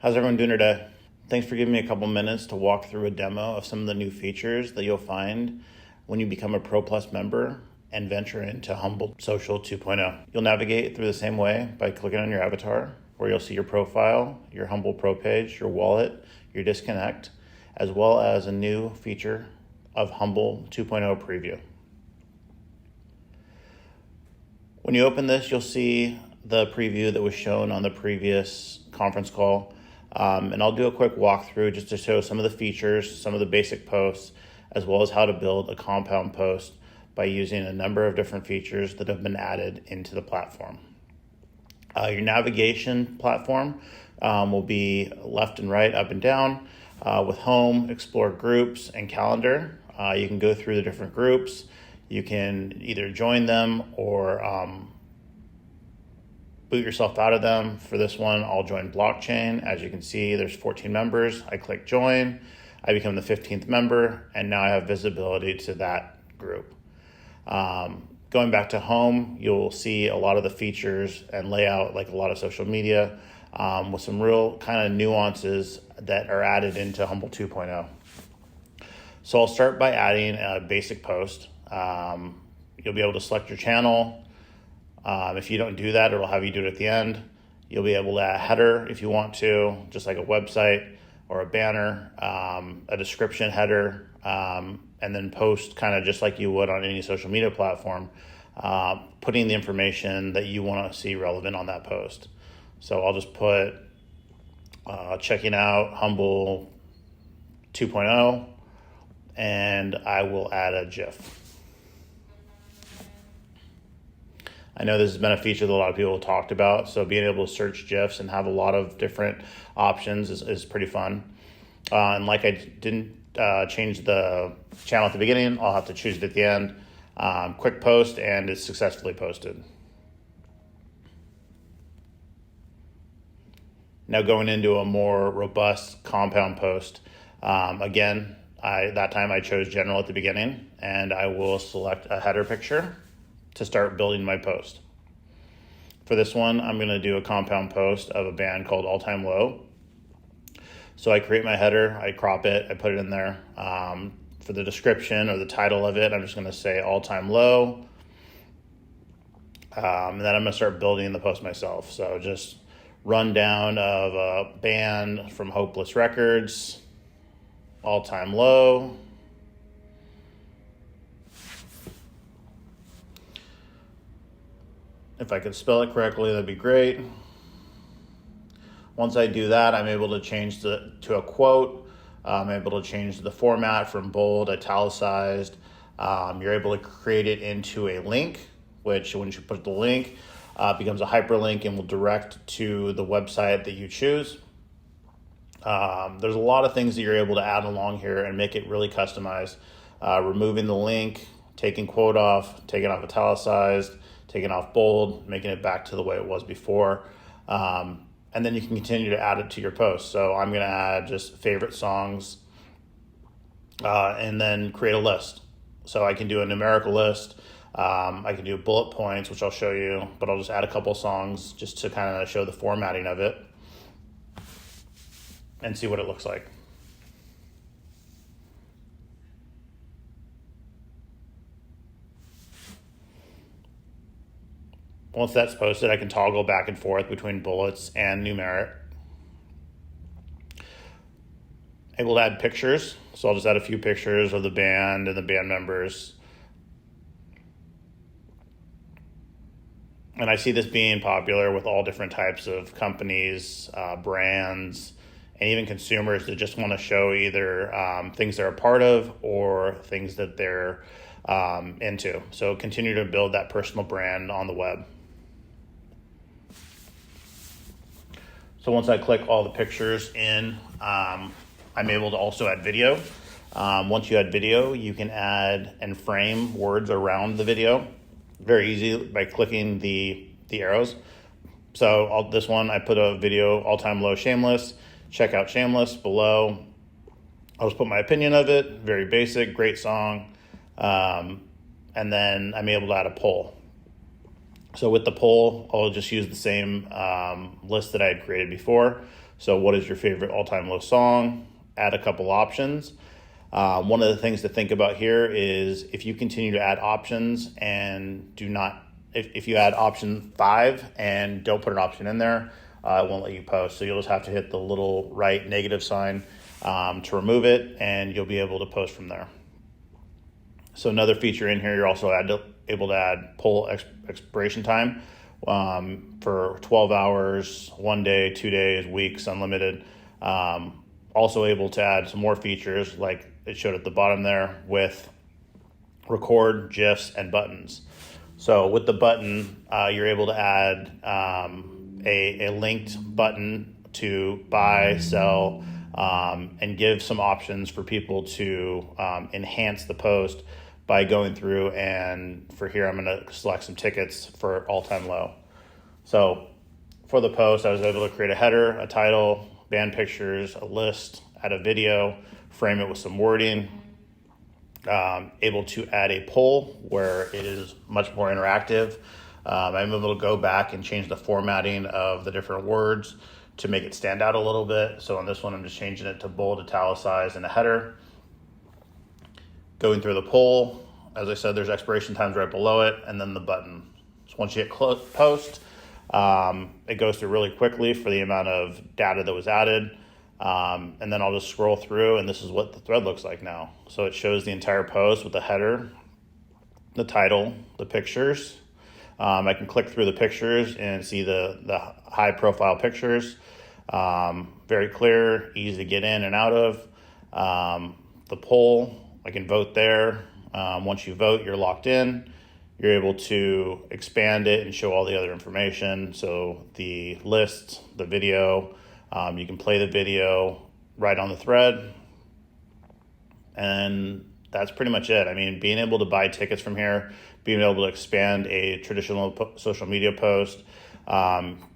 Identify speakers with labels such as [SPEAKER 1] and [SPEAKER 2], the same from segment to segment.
[SPEAKER 1] How's everyone doing today? Thanks for giving me a couple minutes to walk through a demo of some of the new features that you'll find when you become a Pro Plus member and venture into HUMBL Social 2.0. You'll navigate through the same way by clicking on your avatar, where you'll see your profile, your HUMBL Pro page, your wallet, your disconnect, as well as a new feature of HUMBL 2.0 preview. When you open this, you'll see the preview that was shown on the previous conference call. And I'll do a quick walkthrough just to show some of the features, some of the basic posts, as well as how to build a compound post by using a number of different features that have been added into the platform. Your navigation platform will be left and right, up and down, with home, explore groups, and calendar. You can go through the different groups. You can either join them or boot yourself out of them. For this one, I'll join blockchain. As you can see, there's 14 members. I click join. I become the 15th member, and now I have visibility to that group. Going back to home, you'll see a lot of the features and layout like a lot of social media with some real kind of nuances that are added into HUMBL 2.0. So I'll start by adding a basic post. You'll be able to select your channel. If you don't do that, it'll have you do it at the end. You'll be able to add a header if you want to, just like a website or a banner, a description header, and then post kind of just like you would on any social media platform, putting the information that you want to see relevant on that post. So I'll just put checking out HUMBL 2.0, and I will add a GIF. I know this has been a feature that a lot of people have talked about, so being able to search GIFs and have a lot of different options is pretty fun. And like I didn't change the channel at the beginning, I'll have to choose it at the end. Quick post, and it's successfully posted. Now going into a more robust compound post. Again, that time I chose general at the beginning, and I will select a header picture to start building my post. For this one, I'm gonna do a compound post of a band called All Time Low. So I create my header, I crop it, I put it in there. For the description or the title of it, I'm just gonna say All Time Low. And then I'm gonna start building the post myself. So just rundown of a band from Hopeless Records, All Time Low. If I could spell it correctly, that'd be great. Once I do that, I'm able to change to a quote. I'm able to change the format from bold, italicized. You're able to create it into a link, which when you put the link, becomes a hyperlink and will direct to the website that you choose. There's a lot of things that you're able to add along here and make it really customized. Removing the link, taking quote off, taking off italicized, taking off bold, making it back to the way it was before. And then you can continue to add it to your post. So I'm gonna add just favorite songs and then create a list. So I can do a numerical list. I can do bullet points, which I'll show you, but I'll just add a couple songs just to kind of show the formatting of it and see what it looks like. Once that's posted, I can toggle back and forth between bullets and numeric. Able to add pictures, so I'll just add a few pictures of the band and the band members. And I see this being popular with all different types of companies, brands, and even consumers that just want to show either things they're a part of or things that they're into. So continue to build that personal brand on the web. So once I click all the pictures in, I'm able to also add video. Once you add video, you can add and frame words around the video. Very easy by clicking the arrows. So this one, I put a video, All Time Low Shameless. Check out Shameless below. I'll just put my opinion of it. Very basic, great song. And then I'm able to add a poll. So with the poll, I'll just use the same list that I had created before. So what is your favorite all-time low song? Add a couple options. One of the things to think about here is if you continue to add options and if you add option 5 and don't put an option in there, it won't let you post. So you'll just have to hit the little right negative sign to remove it, and you'll be able to post from there. So another feature in here, you're also able to add poll expiration time for 12 hours, 1 day, 2 days, weeks, unlimited. Also able to add some more features like it showed at the bottom there with record, GIFs, and buttons. So with the button, you're able to add a linked button to buy, sell, and give some options for people to enhance the post by going through, and for here I'm going to select some tickets for all-time low. So for the post, I was able to create a header, a title, band pictures, a list, add a video, frame it with some wording, able to add a poll where it is much more interactive. I'm able to go back and change the formatting of the different words to make it stand out a little bit. So on this one, I'm just changing it to bold, italicized, and a header. Going through the poll, as I said, there's expiration times right below it, and then the button. So once you hit post, it goes through really quickly for the amount of data that was added. And then I'll just scroll through, and this is what the thread looks like now. So it shows the entire post with the header, the title, the pictures. I can click through the pictures and see the high profile pictures. Very clear, easy to get in and out of. The poll, I can vote there. Once you vote, you're locked in. You're able to expand it and show all the other information. So the list, the video, you can play the video right on the thread. And that's pretty much it. I mean, being able to buy tickets from here, being able to expand a traditional social media post,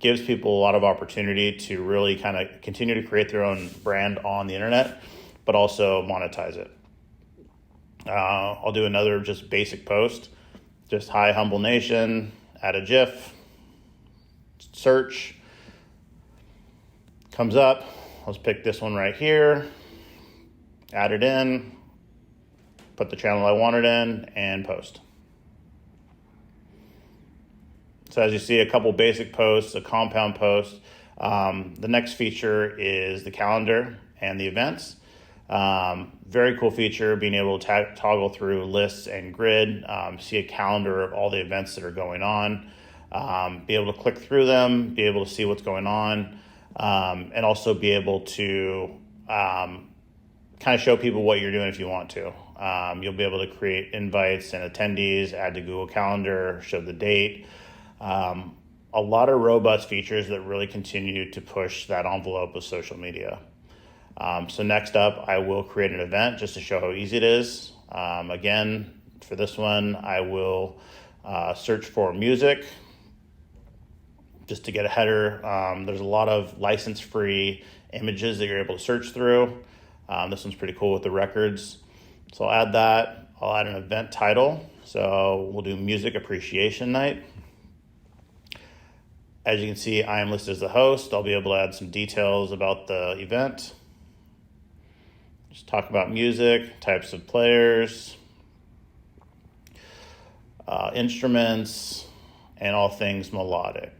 [SPEAKER 1] gives people a lot of opportunity to really kind of continue to create their own brand on the internet, but also monetize it. I'll do another just basic post, just hi Humble Nation, add a GIF, search, comes up. Let's pick this one right here, add it in, put the channel I want it in, and post. So as you see, a couple basic posts, a compound post. The next feature is the calendar and the events. Very cool feature, being able to toggle through lists and grid, see a calendar of all the events that are going on, be able to click through them, be able to see what's going on, and also be able to kind of show people what you're doing if you want to. You'll be able to create invites and attendees, add to Google Calendar, show the date. A lot of robust features that really continue to push that envelope of social media. So next up, I will create an event just to show how easy it is. Again, for this one, I will search for music just to get a header. There's a lot of license-free images that you're able to search through. This one's pretty cool with the records. So I'll add that. I'll add an event title. So we'll do Music Appreciation Night. As you can see, I am listed as the host. I'll be able to add some details about the event. Just talk about music, types of players, instruments, and all things melodic.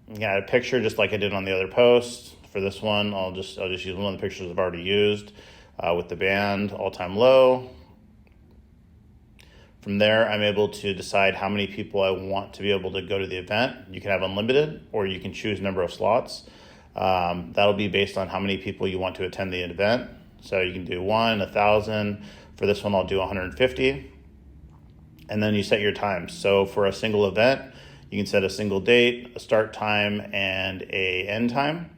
[SPEAKER 1] You can add a picture just like I did on the other post. For this one, I'll just use one of the pictures I've already used with the band, All Time Low. From there, I'm able to decide how many people I want to be able to go to the event. You can have unlimited, or you can choose number of slots. That'll be based on how many people you want to attend the event. So you can do 1,000. For this one, I'll do 150. And then you set your times. So for a single event, you can set a single date, a start time, and a end time.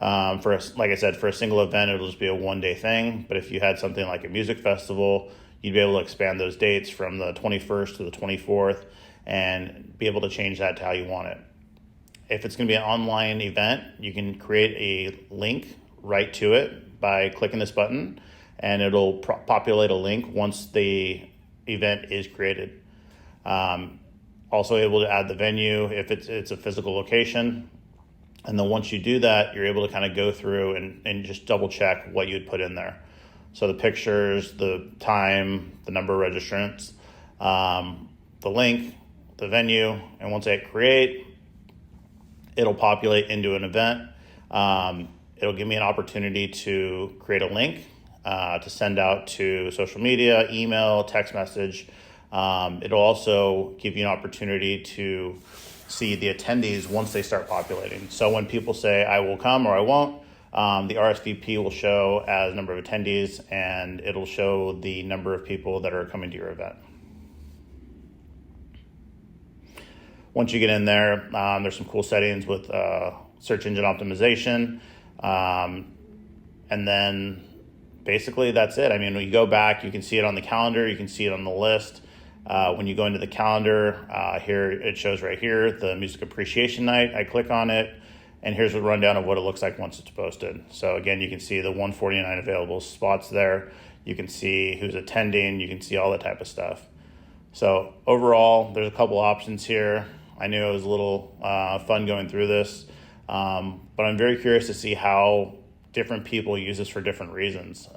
[SPEAKER 1] Like I said, for a single event, it'll just be a one-day thing. But if you had something like a music festival, you'd be able to expand those dates from the 21st to the 24th and be able to change that to how you want it. If it's going to be an online event, you can create a link right to it by clicking this button, and it'll populate a link once the event is created. Also able to add the venue if it's a physical location. And then once you do that, you're able to kind of go through and just double check what you'd put in there. So the pictures, the time, the number of registrants, the link, the venue, and once I hit create, it'll populate into an event. It'll give me an opportunity to create a link to send out to social media, email, text message. It'll also give you an opportunity to see the attendees once they start populating. So when people say, I will come or I won't, the RSVP will show as number of attendees, and it'll show the number of people that are coming to your event. Once you get in there, there's some cool settings with search engine optimization. And then basically that's it. I mean, when you go back, you can see it on the calendar, you can see it on the list. When you go into the calendar, here it shows right here, the music appreciation night. I click on it, and here's a rundown of what it looks like once it's posted. So again, you can see the 149 available spots there. You can see who's attending. You can see all that type of stuff. So overall, there's a couple options here. I knew it was a little fun going through this, but I'm very curious to see how different people use this for different reasons.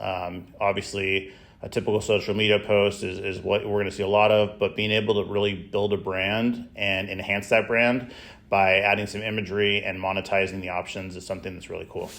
[SPEAKER 1] Obviously, a typical social media post is what we're going to see a lot of, but being able to really build a brand and enhance that brand by adding some imagery and monetizing the options is something that's really cool.